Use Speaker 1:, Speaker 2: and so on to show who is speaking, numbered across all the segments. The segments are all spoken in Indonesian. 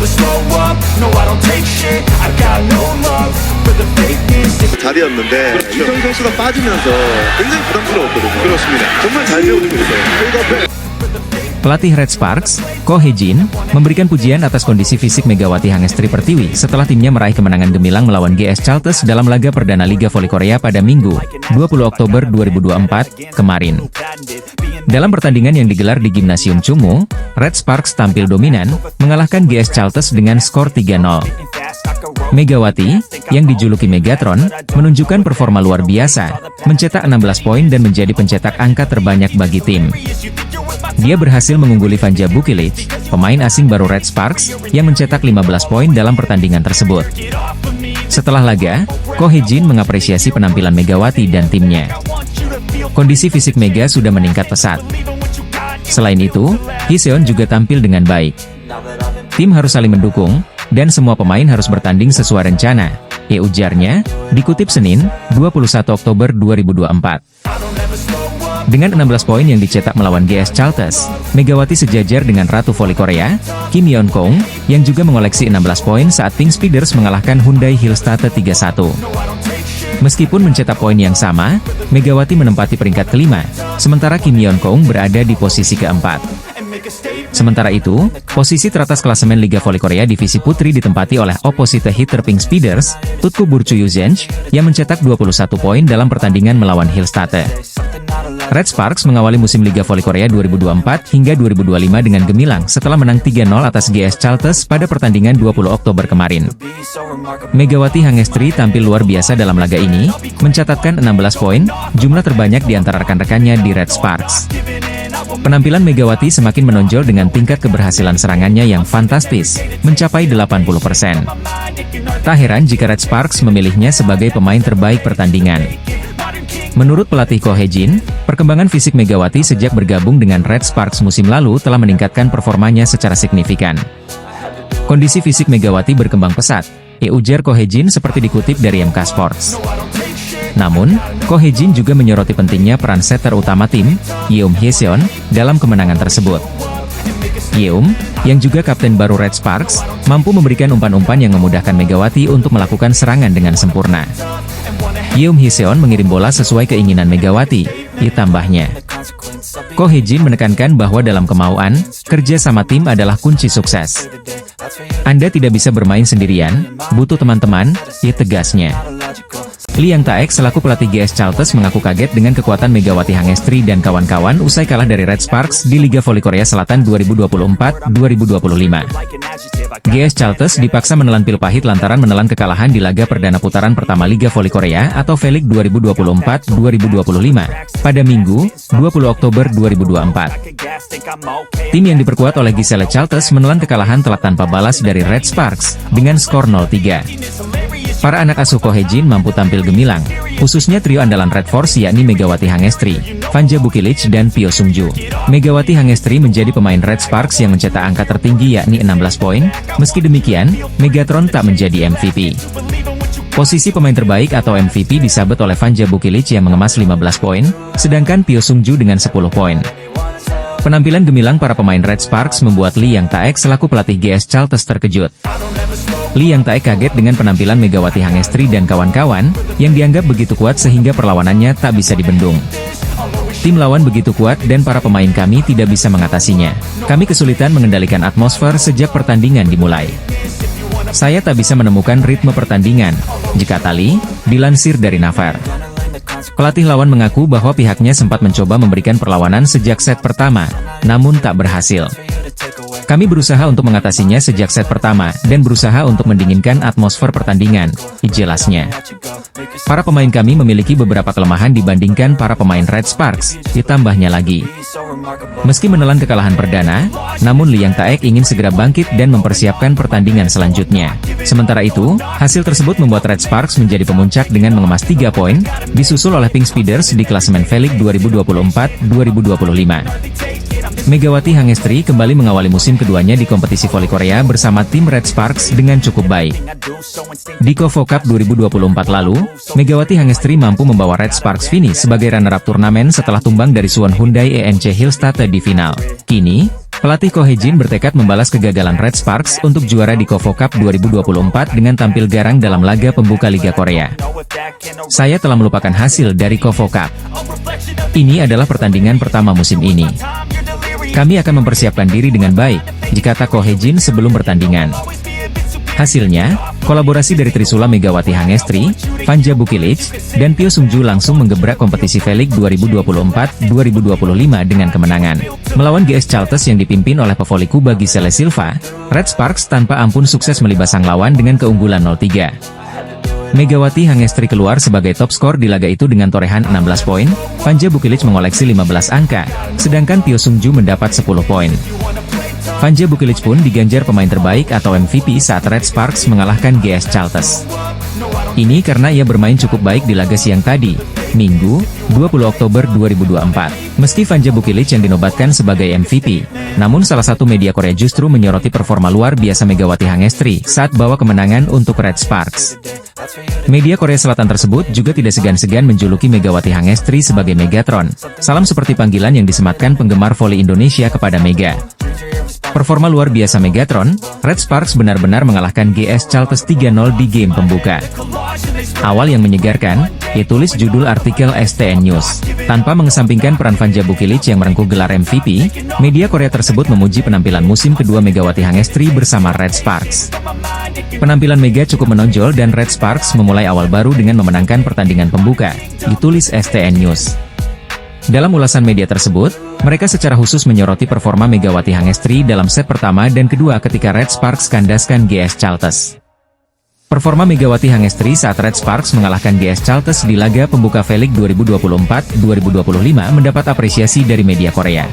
Speaker 1: never slow up, no I don't take shit, I got no love for the fakeness.
Speaker 2: 자리였는데 이정 선수가 빠지면서 굉장히 부담스러웠거든요.
Speaker 3: 그렇습니다.
Speaker 2: 정말 잘 배워주고 있어요.
Speaker 4: Pelatih Red Sparks, Ko Hee-jin, memberikan pujian atas kondisi fisik Megawati Hangestri Pertiwi setelah timnya meraih kemenangan gemilang melawan GS Chalters dalam laga perdana Liga Voli Korea pada Minggu, 20 Oktober 2024, kemarin. Dalam pertandingan yang digelar di Gimnasium Chungmu, Red Sparks tampil dominan, mengalahkan GS Chalters dengan skor 3-0. Megawati, yang dijuluki Megatron, menunjukkan performa luar biasa, mencetak 16 poin dan menjadi pencetak angka terbanyak bagi tim. Dia berhasil mengungguli Vanja Bukilic, pemain asing baru Red Sparks, yang mencetak 15 poin dalam pertandingan tersebut. Setelah laga, Ko Hee-jin mengapresiasi penampilan Megawati dan timnya. Kondisi fisik Mega sudah meningkat pesat. Selain itu, Hee-seon juga tampil dengan baik. Tim harus saling mendukung, dan semua pemain harus bertanding sesuai rencana, ujarnya, dikutip Senin, 21 Oktober 2024. Dengan 16 poin yang dicetak melawan GS Chalters, Megawati sejajar dengan Ratu Voli Korea, Kim Yeon-kong, yang juga mengoleksi 16 poin saat Pink Speeders mengalahkan Hyundai Hillstate 3-1. Meskipun mencetak poin yang sama, Megawati menempati peringkat kelima, sementara Kim Yeon-kong berada di posisi keempat. Sementara itu, posisi teratas klasemen Liga Voli Korea Divisi Putri ditempati oleh opposite hitter Pink Speeders, Tutku Burchuyuzench, yang mencetak 21 poin dalam pertandingan melawan Hillstate. Red Sparks mengawali musim Liga Voli Korea 2024 hingga 2025 dengan gemilang setelah menang 3-0 atas GS Chalters pada pertandingan 20 Oktober kemarin. Megawati Hangestri tampil luar biasa dalam laga ini, mencatatkan 16 poin, jumlah terbanyak di antara rekan-rekannya di Red Sparks. Penampilan Megawati semakin menonjol dengan tingkat keberhasilan serangannya yang fantastis, mencapai 80%. Tak heran jika Red Sparks memilihnya sebagai pemain terbaik pertandingan. Menurut pelatih Ko Hee-jin, perkembangan fisik Megawati sejak bergabung dengan Red Sparks musim lalu telah meningkatkan performanya secara signifikan. Kondisi fisik Megawati berkembang pesat, ujar Ko Hee-jin seperti dikutip dari MK Sports. Namun, Ko Hee-jin juga menyoroti pentingnya peran setter utama tim, Yeom Hee-seon, dalam kemenangan tersebut. Yeom, yang juga kapten baru Red Sparks, mampu memberikan umpan-umpan yang memudahkan Megawati untuk melakukan serangan dengan sempurna. Yeom Hee-seon mengirim bola sesuai keinginan Megawati, ditambahnya. Ko Hee-jin menekankan bahwa dalam kemauan, kerja sama tim adalah kunci sukses. Anda tidak bisa bermain sendirian, butuh teman-teman, tegasnya. Lee Yang Taek selaku pelatih GS Chalters mengaku kaget dengan kekuatan Megawati Hangestri dan kawan-kawan usai kalah dari Red Sparks di Liga Voli Korea Selatan 2024-2025. GS Chalters dipaksa menelan pil pahit lantaran menelan kekalahan di laga perdana putaran pertama Liga Voli Korea atau V-League 2024-2025 pada Minggu, 20 Oktober 2024. Tim yang diperkuat oleh Giselle Chalters menelan kekalahan telak tanpa balas dari Red Sparks dengan skor 0-3. Para anak asuh Ko Hee-jin mampu tampil gemilang, khususnya trio andalan Red Force yakni Megawati Hangestri, Vanja Bukilic dan Pyo Sung-ju. Megawati Hangestri menjadi pemain Red Sparks yang mencetak angka tertinggi yakni 16 poin, meski demikian, Megatron tak menjadi MVP. Posisi pemain terbaik atau MVP disabet oleh Vanja Bukilic yang mengemas 15 poin, sedangkan Pyo Sung-ju dengan 10 poin. Penampilan gemilang para pemain Red Sparks membuat Lee Yang Taek selaku pelatih GS Chalters terkejut. Lee Yang Taek kaget dengan penampilan Megawati Hangestri dan kawan-kawan, yang dianggap begitu kuat sehingga perlawanannya tak bisa dibendung. Tim lawan begitu kuat dan para pemain kami tidak bisa mengatasinya. Kami kesulitan mengendalikan atmosfer sejak pertandingan dimulai. Saya tak bisa menemukan ritme pertandingan, jika Lee, dilansir dari Naver. Pelatih lawan mengaku bahwa pihaknya sempat mencoba memberikan perlawanan sejak set pertama, namun tak berhasil. Kami berusaha untuk mengatasinya sejak set pertama, dan berusaha untuk mendinginkan atmosfer pertandingan, jelasnya. Para pemain kami memiliki beberapa kelemahan dibandingkan para pemain Red Sparks, ditambahnya lagi. Meski menelan kekalahan perdana, namun Lee Yang Taek ingin segera bangkit dan mempersiapkan pertandingan selanjutnya. Sementara itu, hasil tersebut membuat Red Sparks menjadi pemuncak dengan mengemas 3 poin, disusul oleh Pink Speeders di klasemen V-League 2024-2025. Megawati Hangestri kembali mengawali musim keduanya di kompetisi voli Korea bersama tim Red Sparks dengan cukup baik. Di KOFO Cup 2024 lalu, Megawati Hangestri mampu membawa Red Sparks finish sebagai runner-up turnamen setelah tumbang dari Suwon Hyundai ENC Hillstate di final. Kini, Pelatih Ko Hye-jin bertekad membalas kegagalan Red Sparks untuk juara di KOFO Cup 2024 dengan tampil garang dalam laga pembuka Liga Korea. Saya telah melupakan hasil dari KOFO Cup. Ini adalah pertandingan pertama musim ini. Kami akan mempersiapkan diri dengan baik, kata Ko Hye-jin sebelum pertandingan. Hasilnya, kolaborasi dari Trisula Megawati Hangestri, Vanja Bukilic, dan Pyo Sung-ju langsung menggebrak kompetisi V-League 2024-2025 dengan kemenangan. Melawan GS Chalters yang dipimpin oleh pevoli Kuba Giselle Silva, Red Sparks tanpa ampun sukses melibas sang lawan dengan keunggulan 0-3. Megawati Hangestri keluar sebagai top skor di laga itu dengan torehan 16 poin, Vanja Bukilic mengoleksi 15 angka, sedangkan Pyo Sung-ju mendapat 10 poin. Vanja Bukilic pun diganjar pemain terbaik atau MVP saat Red Sparks mengalahkan GS Chalters. Ini karena ia bermain cukup baik di laga siang tadi, Minggu, 20 Oktober 2024. Meski Vanja Bukilic yang dinobatkan sebagai MVP, namun salah satu media Korea justru menyoroti performa luar biasa Megawati Hangestri saat bawa kemenangan untuk Red Sparks. Media Korea Selatan tersebut juga tidak segan-segan menjuluki Megawati Hangestri sebagai Megatron, salam seperti panggilan yang disematkan penggemar voli Indonesia kepada Mega. Performa luar biasa Megatron, Red Sparks benar-benar mengalahkan GS Chalters 3-0 di game pembuka. Awal yang menyegarkan, ia tulis judul artikel STN News. Tanpa mengesampingkan peran Vanja Bukilic yang merengkuh gelar MVP, media Korea tersebut memuji penampilan musim kedua Megawati Hangestri bersama Red Sparks. Penampilan Mega cukup menonjol dan Red Sparks memulai awal baru dengan memenangkan pertandingan pembuka, ditulis STN News. Dalam ulasan media tersebut, mereka secara khusus menyoroti performa Megawati Hangestri dalam set pertama dan kedua ketika Red Sparks kandaskan GS Chalters. Performa Megawati Hangestri saat Red Sparks mengalahkan GS Chalters di laga pembuka V-League 2024-2025 mendapat apresiasi dari media Korea.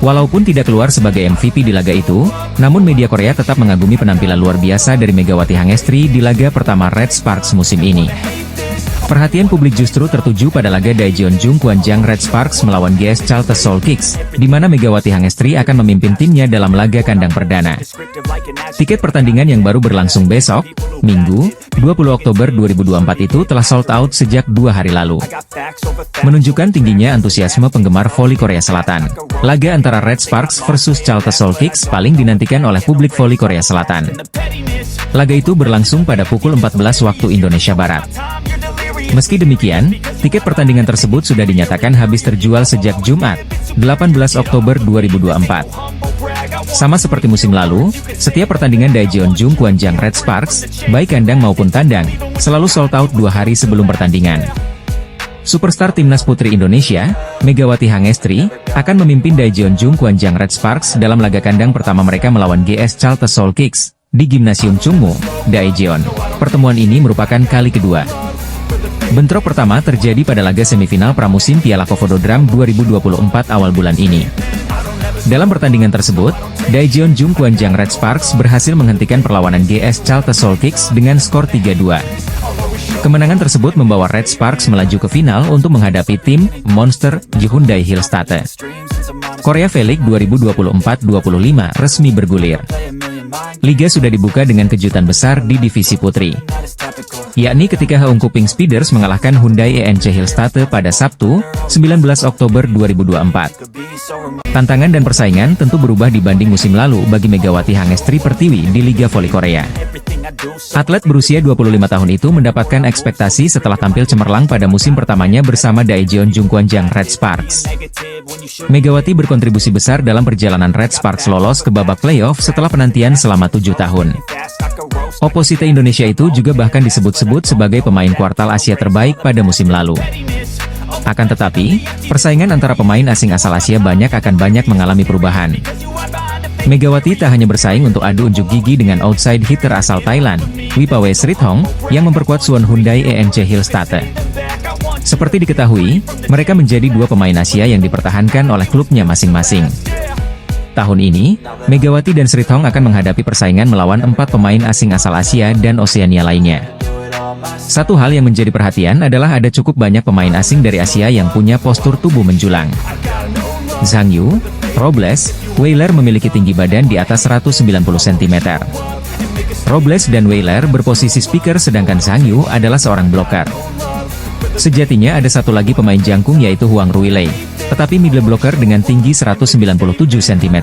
Speaker 4: Walaupun tidak keluar sebagai MVP di laga itu, namun media Korea tetap mengagumi penampilan luar biasa dari Megawati Hangestri di laga pertama Red Sparks musim ini. Perhatian publik justru tertuju pada laga Daejeon Jung Kwanjang Red Sparks melawan GS Chalters Soul Kicks, di mana Megawati Hangestri akan memimpin timnya dalam laga kandang perdana. Tiket pertandingan yang baru berlangsung besok, Minggu, 20 Oktober 2024 itu telah sold out sejak 2 hari lalu. Menunjukkan tingginya antusiasme penggemar voli Korea Selatan, laga antara Red Sparks versus Chalters Soul Kicks paling dinantikan oleh publik voli Korea Selatan. Laga itu berlangsung pada pukul 14 waktu Indonesia Barat. Meski demikian, tiket pertandingan tersebut sudah dinyatakan habis terjual sejak Jumat, 18 Oktober 2024. Sama seperti musim lalu, setiap pertandingan Daejeon Jung Kwanjang Red Sparks, baik kandang maupun tandang, selalu sold out 2 hari sebelum pertandingan. Superstar Timnas Putri Indonesia, Megawati Hangestri, akan memimpin Daejeon Jung Kwanjang Red Sparks dalam laga kandang pertama mereka melawan GS Chalters Soul Kicks, di Gimnasium Chungmu, Daejeon. Pertemuan ini merupakan kali kedua. Bentrok pertama terjadi pada laga semifinal pramusim Piala Kovododram 2024 awal bulan ini. Dalam pertandingan tersebut, Daejeon Jung Kwanjang Red Sparks berhasil menghentikan perlawanan GS Chalters Soul Kicks dengan skor 3-2. Kemenangan tersebut membawa Red Sparks melaju ke final untuk menghadapi tim Monster Hyundai Hillstate. Korea V-League 2024-25 resmi bergulir. Liga sudah dibuka dengan kejutan besar di divisi putri, yakni ketika Haeung Kuping Speeders mengalahkan Hyundai ENC Hillstate pada Sabtu, 19 Oktober 2024. Tantangan dan persaingan tentu berubah dibanding musim lalu bagi Megawati Hangestri Pertiwi di Liga Voli Korea. Atlet berusia 25 tahun itu mendapatkan ekspektasi setelah tampil cemerlang pada musim pertamanya bersama Daejeon Jung Kwanjang Red Sparks. Megawati berkontribusi besar dalam perjalanan Red Sparks lolos ke babak playoff setelah penantian selama 7 tahun. Oposite Indonesia itu juga bahkan disebut-sebut sebagai pemain kuartal Asia terbaik pada musim lalu. Akan tetapi, persaingan antara pemain asing asal Asia akan banyak mengalami perubahan. Megawati tak hanya bersaing untuk adu unjuk gigi dengan outside hitter asal Thailand, Wipawe Srithong, yang memperkuat Suwon Hyundai ENC Hillstate. Seperti diketahui, mereka menjadi 2 pemain Asia yang dipertahankan oleh klubnya masing-masing. Tahun ini, Megawati dan Srithong akan menghadapi persaingan melawan 4 pemain asing asal Asia dan Oseania lainnya. Satu hal yang menjadi perhatian adalah ada cukup banyak pemain asing dari Asia yang punya postur tubuh menjulang. Zhang Yu, Robles, Weiler memiliki tinggi badan di atas 190 cm. Robles dan Weiler berposisi speaker sedangkan Zhang Yu adalah seorang bloker. Sejatinya ada satu lagi pemain jangkung yaitu Huang Ruilei. tetapi middle blocker dengan tinggi 197 cm.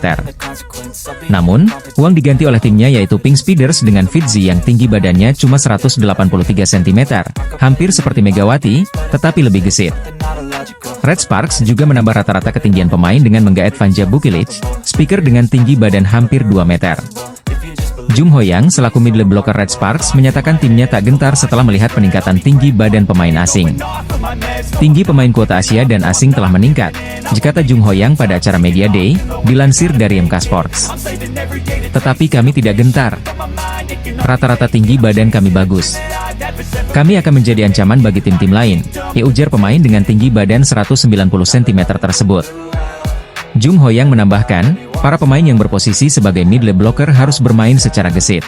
Speaker 4: Namun, Huang diganti oleh timnya yaitu Pink Speeders dengan Fitzy yang tinggi badannya cuma 183 cm, hampir seperti Megawati, tetapi lebih gesit. Red Sparks juga menambah rata-rata ketinggian pemain dengan menggaet Vanja Bukilic, speaker dengan tinggi badan hampir 2 meter. Jung Ho-yang selaku middle blocker Red Sparks menyatakan timnya tak gentar setelah melihat peningkatan tinggi badan pemain asing. Tinggi pemain kuota Asia dan asing telah meningkat, kata Jung Ho-yang pada acara Media Day, dilansir dari MK Sports. Tetapi kami tidak gentar. Rata-rata tinggi badan kami bagus. Kami akan menjadi ancaman bagi tim-tim lain, ujar pemain dengan tinggi badan 190 cm tersebut. Jung Ho-yang menambahkan, para pemain yang berposisi sebagai middle blocker harus bermain secara gesit.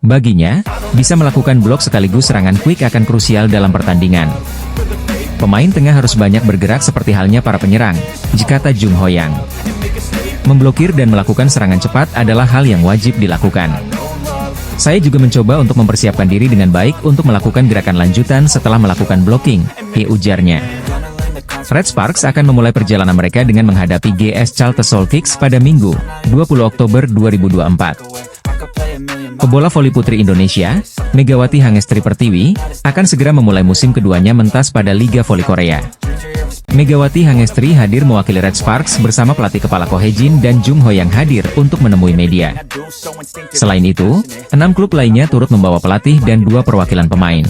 Speaker 4: Baginya, bisa melakukan blok sekaligus serangan quick akan krusial dalam pertandingan. Pemain tengah harus banyak bergerak seperti halnya para penyerang, kata Jung Ho-yang. Memblokir dan melakukan serangan cepat adalah hal yang wajib dilakukan. Saya juga mencoba untuk mempersiapkan diri dengan baik untuk melakukan gerakan lanjutan setelah melakukan blocking, ujarnya. Red Sparks akan memulai perjalanan mereka dengan menghadapi GS Charlton Seoul Kicks pada Minggu, 20 Oktober 2024. Pebola voli putri Indonesia, Megawati Hangestri Pertiwi, akan segera memulai musim keduanya mentas pada Liga Voli Korea. Megawati Hangestri hadir mewakili Red Sparks bersama pelatih kepala Ko Hye-jin dan Jung Ho-yang hadir untuk menemui media. Selain itu, 6 klub lainnya turut membawa pelatih dan 2 perwakilan pemain.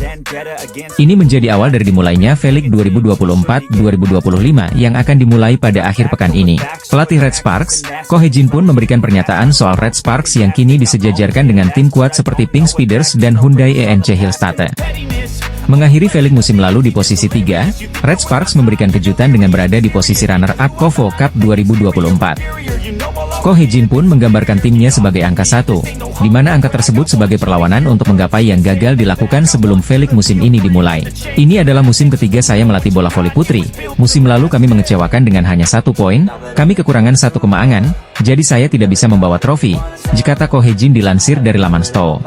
Speaker 4: Ini menjadi awal dari dimulainya V-League 2024-2025 yang akan dimulai pada akhir pekan ini. Pelatih Red Sparks, Ko Hye-jin pun memberikan pernyataan soal Red Sparks yang kini disejajarkan dengan tim kuat seperti Pink Speeders dan Hyundai ENC Hillstatte. Mengakhiri V-League musim lalu di posisi 3, Red Sparks memberikan kejutan dengan berada di posisi runner-up KOFO Cup 2024. Ko Hye-jin pun menggambarkan timnya sebagai angka 1, di mana angka tersebut sebagai perlawanan untuk menggapai yang gagal dilakukan sebelum V-League musim ini dimulai. Ini adalah musim ketiga saya melatih bola voli putri. Musim lalu kami mengecewakan dengan hanya 1 poin, kami kekurangan 1 kemenangan, jadi saya tidak bisa membawa trofi, kata Ko Hye-jin dilansir dari laman STO.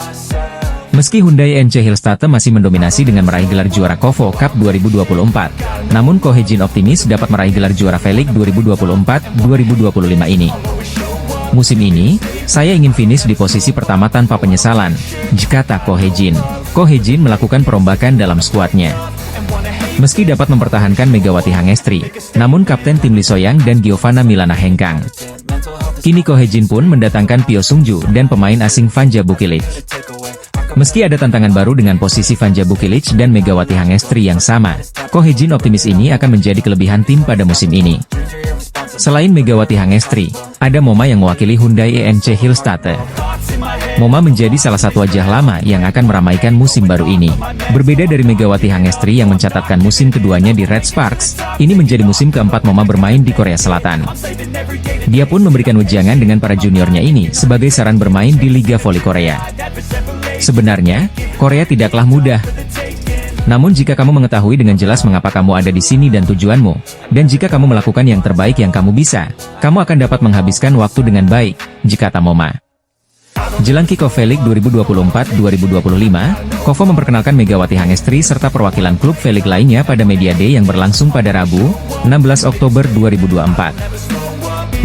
Speaker 4: Meski Hyundai ENC Hillstatte masih mendominasi dengan meraih gelar juara KOFO Cup 2024, namun Ko Hye-jin optimis dapat meraih gelar juara V-League 2024-2025 ini. Musim ini, saya ingin finish di posisi pertama tanpa penyesalan, kata Ko Hye-jin. Ko Hye-jin melakukan perombakan dalam skuadnya. Meski dapat mempertahankan Megawati Hangestri, namun kapten tim Lee So-young dan Giovanna Milana hengkang. Kini Ko Hye-jin pun mendatangkan Pyo Sung-ju dan pemain asing Vanja Bukilic. Meski ada tantangan baru dengan posisi Vanja Bukilic dan Megawati Hangestri yang sama, Ko Hye-jin optimis ini akan menjadi kelebihan tim pada musim ini. Selain Megawati Hangestri, ada Moma yang mewakili Hyundai ENC Hillstatte. Moma menjadi salah satu wajah lama yang akan meramaikan musim baru ini. Berbeda dari Megawati Hangestri yang mencatatkan musim keduanya di Red Sparks, ini menjadi musim keempat Moma bermain di Korea Selatan. Dia pun memberikan wejangan dengan para juniornya ini sebagai saran bermain di Liga Voli Korea. Sebenarnya, Korea tidaklah mudah. Namun jika kamu mengetahui dengan jelas mengapa kamu ada di sini dan tujuanmu, dan jika kamu melakukan yang terbaik yang kamu bisa, kamu akan dapat menghabiskan waktu dengan baik, kata Moma. Jelang kick-off V-League 2024-2025, KOFO memperkenalkan Megawati Hangestri serta perwakilan klub V-League lainnya pada Media Day yang berlangsung pada Rabu, 16 Oktober 2024.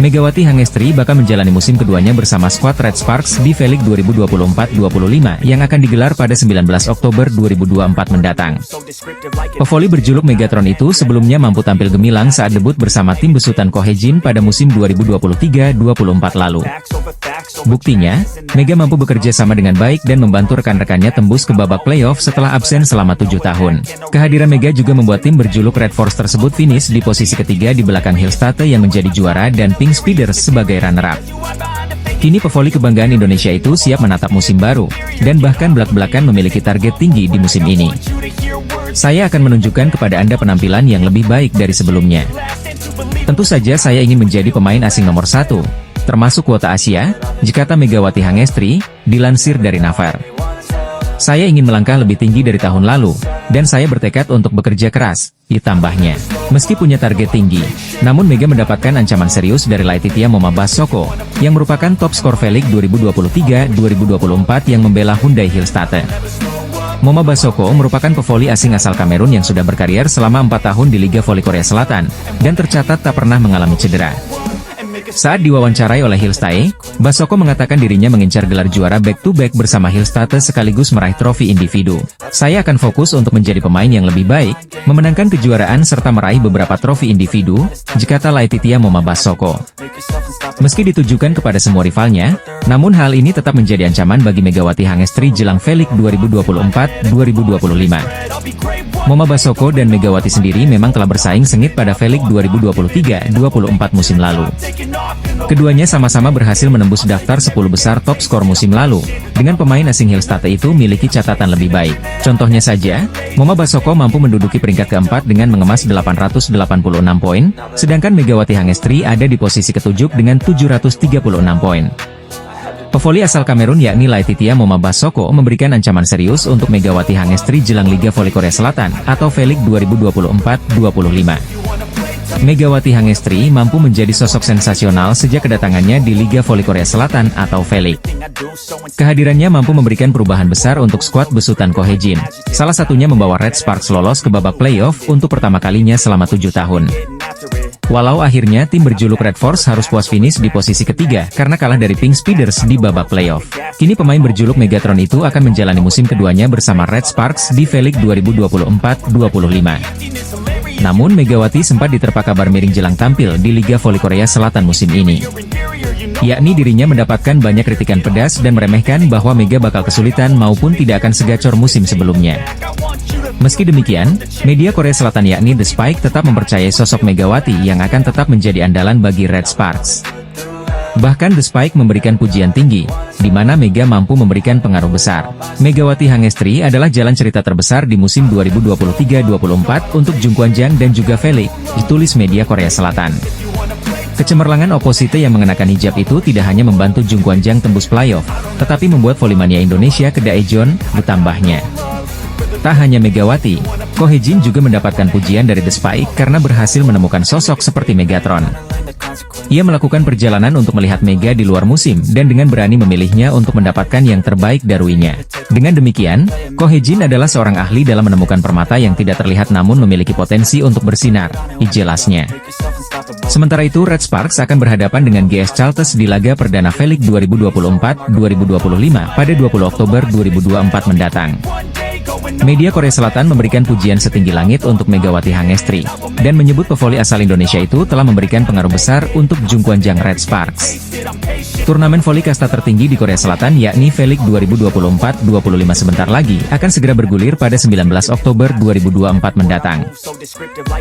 Speaker 4: Megawati Hangestri bakal menjalani musim keduanya bersama skuad Red Sparks di V-League 2024-2025 yang akan digelar pada 19 Oktober 2024 mendatang. Pevoli berjuluk Megatron itu sebelumnya mampu tampil gemilang saat debut bersama tim besutan Ko Hye-jin pada musim 2023-2024 lalu. Buktinya, Mega mampu bekerja sama dengan baik dan membantu rekan-rekannya tembus ke babak playoff setelah absen selama 7 tahun. Kehadiran Mega juga membuat tim berjuluk Red Force tersebut finish di posisi ketiga di belakang Hillstatte yang menjadi juara dan Pink Speeders sebagai runner-up. Kini pevoli kebanggaan Indonesia itu siap menatap musim baru, dan bahkan belak-belakan memiliki target tinggi di musim ini. Saya akan menunjukkan kepada Anda penampilan yang lebih baik dari sebelumnya. Tentu saja saya ingin menjadi pemain asing nomor 1, termasuk kuota Asia, kata Megawati Hangestri, dilansir dari Naver. Saya ingin melangkah lebih tinggi dari tahun lalu, dan saya bertekad untuk bekerja keras, ditambahnya. Meski punya target tinggi, namun Mega mendapatkan ancaman serius dari Laetitia Moma Bassoko, yang merupakan top skor V-League 2023-2024 yang membela Hyundai Hillstatte. Moma Basoko merupakan pevoli asing asal Kamerun yang sudah berkarier selama 4 tahun di Liga Voli Korea Selatan, dan tercatat tak pernah mengalami cedera. Saat diwawancarai oleh Hillstae, Basoko mengatakan dirinya mengincar gelar juara back-to-back bersama Hillstae sekaligus meraih trofi individu. Saya akan fokus untuk menjadi pemain yang lebih baik, memenangkan kejuaraan serta meraih beberapa trofi individu, jikata Laetitia Moma Basoko. Meski ditujukan kepada semua rivalnya, namun hal ini tetap menjadi ancaman bagi Megawati Hangestri jelang Velik 2024-2025. Moma Basoko dan Megawati sendiri memang telah bersaing sengit pada Velik 2023-24 musim lalu. Keduanya sama-sama berhasil menembus daftar 10 besar top skor musim lalu, dengan pemain asing Hillstae itu memiliki catatan lebih baik. Contohnya saja, Moma Basoko mampu menduduki peringkat keempat dengan mengemas 886 poin, sedangkan Megawati Hangestri ada di posisi ketujuh dengan 736 poin. Pevoli asal Kamerun yakni Laetitia Moma Basoko memberikan ancaman serius untuk Megawati Hangestri jelang Liga Voli Korea Selatan atau Velik 2024-25. Megawati Hangestri mampu menjadi sosok sensasional sejak kedatangannya di Liga Voli Korea Selatan atau Velik. Kehadirannya mampu memberikan perubahan besar untuk skuad besutan Ko Hae-jin, salah satunya membawa Red Sparks lolos ke babak playoff untuk pertama kalinya selama 7 tahun. Walau akhirnya tim berjuluk Red Force harus puas finish di posisi ketiga karena kalah dari Pink Speeders di babak playoff. Kini pemain berjuluk Megatron itu akan menjalani musim keduanya bersama Red Sparks di Velik 2024-25. Namun Megawati sempat diterpa kabar miring jelang tampil di Liga Voli Korea Selatan musim ini. Yakni dirinya mendapatkan banyak kritikan pedas dan meremehkan bahwa Mega bakal kesulitan maupun tidak akan segacor musim sebelumnya. Meski demikian, media Korea Selatan yakni The Spike tetap mempercayai sosok Megawati yang akan tetap menjadi andalan bagi Red Sparks. Bahkan The Spike memberikan pujian tinggi, di mana Mega mampu memberikan pengaruh besar. Megawati Hangestri adalah jalan cerita terbesar di musim 2023-24 untuk Jungkwanjang dan juga Velik, ditulis media Korea Selatan. Kecemerlangan oposite yang mengenakan hijab itu tidak hanya membantu Jungkwanjang tembus playoff, tetapi membuat Volimania Indonesia ke Daejeon, ditambahnya. Tak hanya Megawati, Ko Hae-jin juga mendapatkan pujian dari The Spike karena berhasil menemukan sosok seperti Megatron. Ia melakukan perjalanan untuk melihat Mega di luar musim dan dengan berani memilihnya untuk mendapatkan yang terbaik darinya. Dengan demikian, Ko Hae-jin adalah seorang ahli dalam menemukan permata yang tidak terlihat namun memiliki potensi untuk bersinar, jelasnya. Sementara itu Red Sparks akan berhadapan dengan GS Chalters di laga perdana Velik 2024-2025 pada 20 Oktober 2024 mendatang. Media Korea Selatan memberikan pujian setinggi langit untuk Megawati Hangestri, dan menyebut pevoli asal Indonesia itu telah memberikan pengaruh besar untuk Jungkwanjang Red Sparks. Turnamen voli kasta tertinggi di Korea Selatan yakni Velik 2024-25 sebentar lagi akan segera bergulir pada 19 Oktober 2024 mendatang.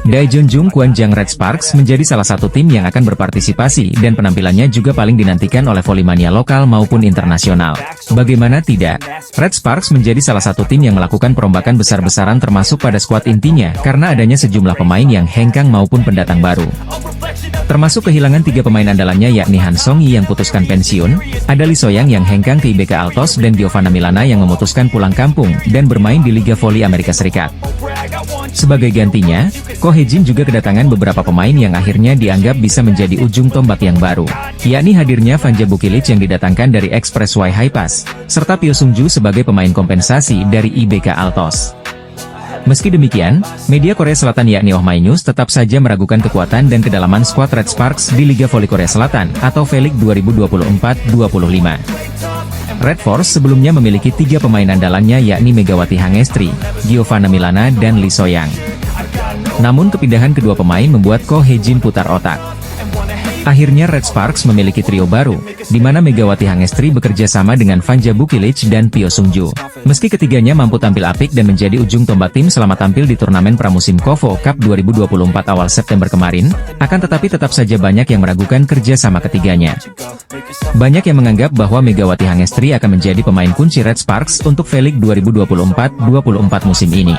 Speaker 4: Daejeon Jungkwanjang Red Sparks menjadi salah satu tim yang akan berpartisipasi dan penampilannya juga paling dinantikan oleh volimania lokal maupun internasional. Bagaimana tidak, Red Sparks menjadi salah satu tim yang melakukan perombakan besar-besaran termasuk pada skuad intinya karena adanya sejumlah pemain yang hengkang maupun pendatang baru. Termasuk kehilangan 3 pemain andalannya yakni Han Song-yi yang putuskan pensiun, ada Lee So-young yang hengkang ke IBK Altos dan Giovanna Milana yang memutuskan pulang kampung dan bermain di Liga Voli Amerika Serikat. Sebagai gantinya, Ko Hae-jin juga kedatangan beberapa pemain yang akhirnya dianggap bisa menjadi ujung tombak yang baru, yakni hadirnya Vanja Bukilic yang didatangkan dari Express Y High Pass, serta Pyo Sung-ju sebagai pemain kompensasi dari IBK Altos. Meski demikian, media Korea Selatan yakni Oh My News tetap saja meragukan kekuatan dan kedalaman skuad Red Sparks di Liga Voli Korea Selatan atau Velik 2024-25. Red Force sebelumnya memiliki 3 pemain andalannya yakni Megawati Hangestri, Giovanna Milana dan Lee So-young. Namun kepindahan kedua pemain membuat Ko Hae-jin putar otak. Akhirnya Red Sparks memiliki trio baru, di mana Megawati Hangestri bekerja sama dengan Vanja Bukilic dan Pyo Sung-ju. Meski ketiganya mampu tampil apik dan menjadi ujung tombak tim selama tampil di turnamen pramusim KOFO Cup 2024 awal September kemarin, akan tetapi tetap saja banyak yang meragukan kerja sama ketiganya. Banyak yang menganggap bahwa Megawati Hangestri akan menjadi pemain kunci Red Sparks untuk Velik 2024-24 musim ini.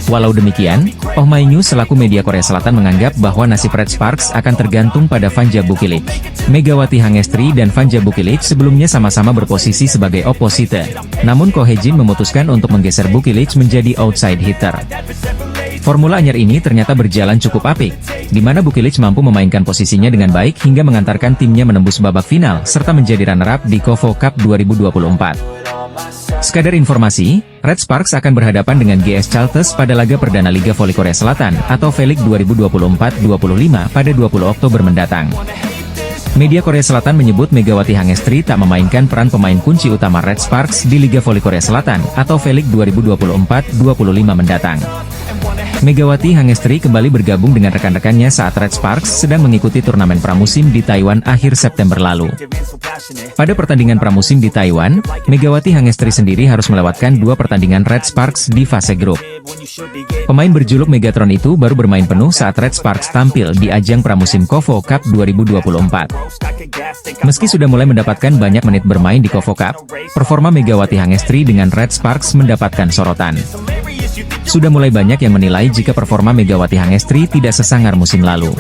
Speaker 4: Walau demikian, Oh My News selaku media Korea Selatan menganggap bahwa nasib Red Sparks akan tergantung pada Vanja Bukilic. Megawati Hangestri dan Vanja Bukilic sebelumnya sama-sama berposisi sebagai opposite. Namun Ko Hae-jin memutuskan untuk menggeser Bukilic menjadi outside hitter. Formula anyar ini ternyata berjalan cukup apik, di mana Bukilic mampu memainkan posisinya dengan baik hingga mengantarkan timnya menembus babak final serta menjadi runner-up di KOFO Cup 2024. Sekadar informasi, Red Sparks akan berhadapan dengan GS Charlton pada laga perdana Liga Voli Korea Selatan atau V-League 2024-25 pada 20 Oktober mendatang. Media Korea Selatan menyebut Megawati Hangestri tak memainkan peran pemain kunci utama Red Sparks di Liga Voli Korea Selatan atau V-League 2024-25 mendatang. Megawati Hangestri kembali bergabung dengan rekan-rekannya saat Red Sparks sedang mengikuti turnamen pramusim di Taiwan akhir September lalu. Pada pertandingan pramusim di Taiwan, Megawati Hangestri sendiri harus melewatkan 2 pertandingan Red Sparks di fase grup. Pemain berjuluk Megatron itu baru bermain penuh saat Red Sparks tampil di ajang pramusim KOFO Cup 2024. Meski sudah mulai mendapatkan banyak menit bermain di KOFO Cup, performa Megawati Hangestri dengan Red Sparks mendapatkan sorotan. Sudah mulai banyak yang menilai jika performa Megawati Hangestri tidak sesangar musim lalu.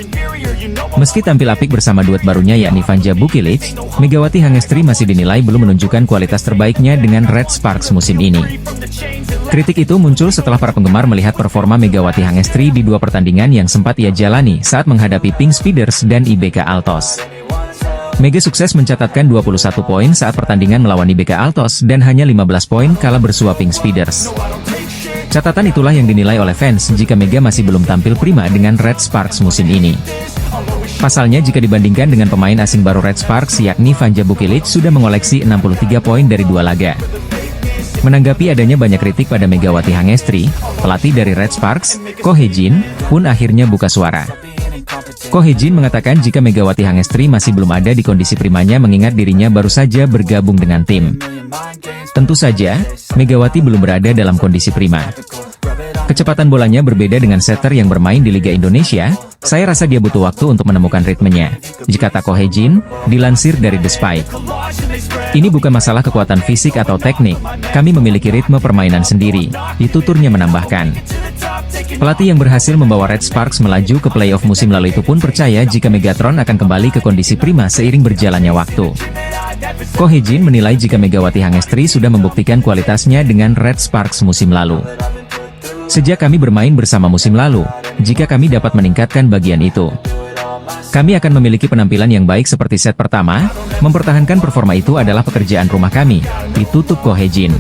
Speaker 4: Meski tampil apik bersama duet barunya yakni Vanja Bukilic, Megawati Hangestri masih dinilai belum menunjukkan kualitas terbaiknya dengan Red Sparks musim ini. Kritik itu muncul setelah para penggemar melihat performa Megawati Hangestri di 2 pertandingan yang sempat ia jalani saat menghadapi Pink Speeders dan IBK Altos. Mega sukses mencatatkan 21 poin saat pertandingan melawan IBK Altos dan hanya 15 poin kala bersua Pink Speeders. Catatan itulah yang dinilai oleh fans jika Mega masih belum tampil prima dengan Red Sparks musim ini. Pasalnya jika dibandingkan dengan pemain asing baru Red Sparks yakni Vanja Bukilic sudah mengoleksi 63 poin dari 2 laga. Menanggapi adanya banyak kritik pada Megawati Hangestri, pelatih dari Red Sparks, Ko Hye-jin, pun akhirnya buka suara. Ko Hye-jin mengatakan jika Megawati Hangestri masih belum ada di kondisi primanya mengingat dirinya baru saja bergabung dengan tim. Tentu saja, Megawati belum berada dalam kondisi prima. Kecepatan bolanya berbeda dengan setter yang bermain di Liga Indonesia, saya rasa dia butuh waktu untuk menemukan ritmenya, kata Ko Hye-jin, dilansir dari The Spike. Ini bukan masalah kekuatan fisik atau teknik, kami memiliki ritme permainan sendiri, tuturnya menambahkan. Pelatih yang berhasil membawa Red Sparks melaju ke playoff musim lalu itu pun percaya jika Megatron akan kembali ke kondisi prima seiring berjalannya waktu. Ko Hye-jin menilai jika Megawati Hangestri sudah membuktikan kualitasnya dengan Red Sparks musim lalu. Sejak kami bermain bersama musim lalu, jika kami dapat meningkatkan bagian itu, kami akan memiliki penampilan yang baik seperti set pertama, mempertahankan performa itu adalah pekerjaan rumah kami, ditutup Ko Hye-jin.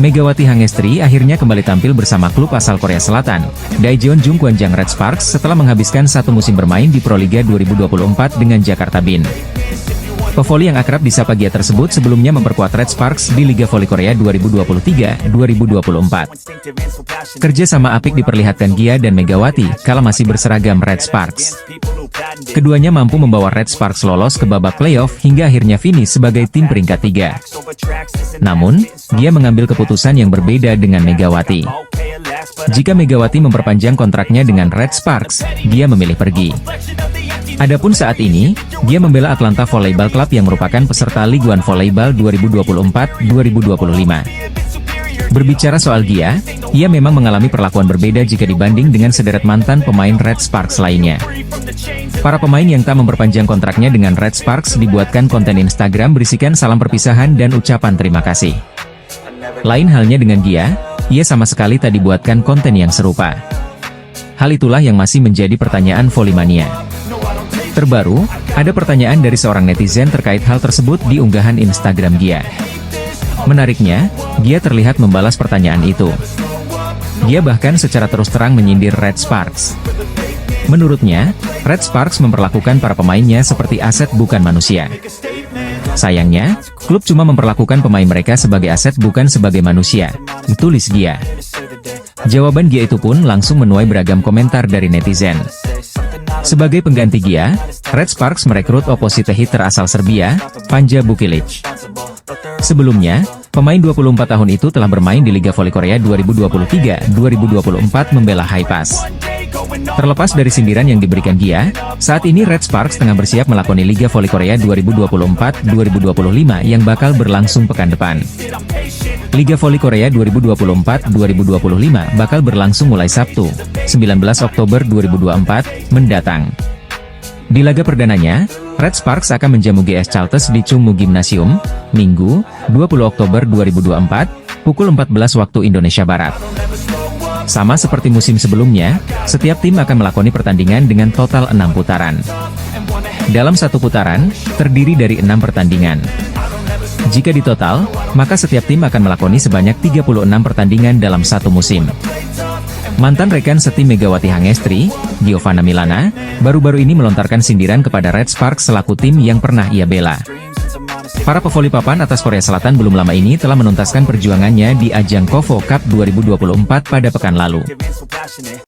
Speaker 4: Megawati Hangestri akhirnya kembali tampil bersama klub asal Korea Selatan, Daejeon Jungkwanjang Red Sparks setelah menghabiskan 1 musim bermain di Proliga 2024 dengan Jakarta Bin. Pevoli yang akrab disapa Gia tersebut sebelumnya memperkuat Red Sparks di Liga Voli Korea 2023-2024. Kerja sama apik diperlihatkan Gia dan Megawati kala masih berseragam Red Sparks. Keduanya mampu membawa Red Sparks lolos ke babak playoff hingga akhirnya finish sebagai tim peringkat 3. Namun, Gia mengambil keputusan yang berbeda dengan Megawati. Jika Megawati memperpanjang kontraknya dengan Red Sparks, dia memilih pergi. Adapun saat ini, dia membela Atlanta Volleyball Club yang merupakan peserta League One Volleyball 2024-2025. Berbicara soal Gia, ia memang mengalami perlakuan berbeda jika dibanding dengan sederet mantan pemain Red Sparks lainnya. Para pemain yang tak memperpanjang kontraknya dengan Red Sparks dibuatkan konten Instagram berisikan salam perpisahan dan ucapan terima kasih. Lain halnya dengan Gia, ia sama sekali tak dibuatkan konten yang serupa. Hal itulah yang masih menjadi pertanyaan Volley-mania. Terbaru, ada pertanyaan dari seorang netizen terkait hal tersebut di unggahan Instagram Gia. Menariknya, Gia terlihat membalas pertanyaan itu. Gia bahkan secara terus terang menyindir Red Sparks. Menurutnya, Red Sparks memperlakukan para pemainnya seperti aset bukan manusia. Sayangnya, klub cuma memperlakukan pemain mereka sebagai aset bukan sebagai manusia, tulis Gia. Jawaban Gia itu pun langsung menuai beragam komentar dari netizen. Sebagai pengganti Gia, Red Sparks merekrut opposite hitter asal Serbia, Vanja Bukilic. Sebelumnya, pemain 24 tahun itu telah bermain di Liga Voli Korea 2023-2024 membela Haepas. Terlepas dari sindiran yang diberikan Gia, saat ini Red Sparks tengah bersiap melakoni Liga Voli Korea 2024-2025 yang bakal berlangsung pekan depan. Liga Voli Korea 2024-2025 bakal berlangsung mulai Sabtu, 19 Oktober 2024, mendatang. Di laga perdananya, Red Sparks akan menjamu GS Charlton di Chungmu Gymnasium, Minggu, 20 Oktober 2024, pukul 14 waktu Indonesia Barat. Sama seperti musim sebelumnya, setiap tim akan melakoni pertandingan dengan total 6 putaran. Dalam satu putaran, terdiri dari 6 pertandingan. Jika ditotal, maka setiap tim akan melakoni sebanyak 36 pertandingan dalam satu musim. Mantan rekan setim Megawati Hangestri, Giovanna Milana, baru-baru ini melontarkan sindiran kepada Red Sparks selaku tim yang pernah ia bela. Para pevoli papan atas Korea Selatan belum lama ini telah menuntaskan perjuangannya di ajang KOFO Cup 2024 pada pekan lalu.